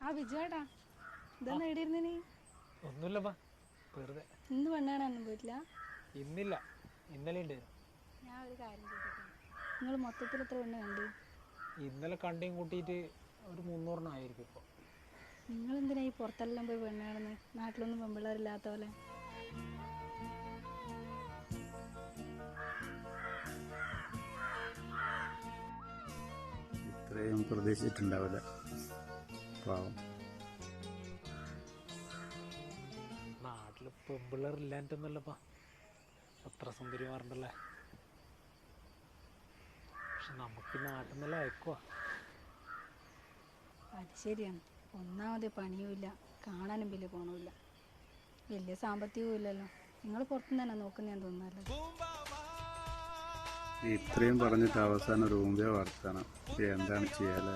ആ ബിജുവേട്ടാ ഇതെന്ന് എവിടെയിരുന്ന നീ? ഒന്നുമില്ലപ്പാ, വെറുതെ. ഇന്ന് പെണ്ണാണൊന്നും പോയിട്ടില്ല? ഇന്നില്ല, ഇന്നലെ ഉണ്ടായിരുന്നു. ഞാൻ ഒരു കാര്യം ചോദിക്കട്ടെ, നിങ്ങൾ മൊത്തത്തിൽ എത്ര പെണ്ണ് കണ്ട്? ഇന്നലെ കണ്ടിയും കൂട്ടിയിട്ട് ഒരു 300 ആയിരിക്കും ഇപ്പോൾ. നിങ്ങൾ എന്തിനാ ഈ പുറത്തെല്ലാം പോയി പെണ്ണാണെന്ന്? നാട്ടിലൊന്നും പെൺപിള്ളേരില്ലാത്ത പോലെ. ഇത്രയും പ്രതീക്ഷിച്ചിട്ടുണ്ടാവില്ല, പാവം. നാട്ടിൽ പെൺപിള്ളേർ ഇല്ലാഞ്ഞിട്ടൊന്നുമല്ലപ്പാ, അത്ര സുന്ദരിമാരുണ്ടല്ലേ. പക്ഷെ നമുക്ക് നാട്ടിൽ നിന്നെല്ലാം അയക്കുവാ. അത് ശരിയാണ്. ഒന്നാമത് പണിയുമില്ല, കാണാനും വലിയ പോണമില്ല, വലിയ സാമ്പത്തികവും ഇല്ലല്ലോ. നിങ്ങൾ പുറത്തുനിന്ന് തന്നെ നോക്കുന്നതെന്ന് തോന്നുന്നല്ലോ. ഇത്രയും പറഞ്ഞിട്ട് അവസാനം റൂമിലെ വർത്താനം എന്താണ് ചെയ്യാലേ?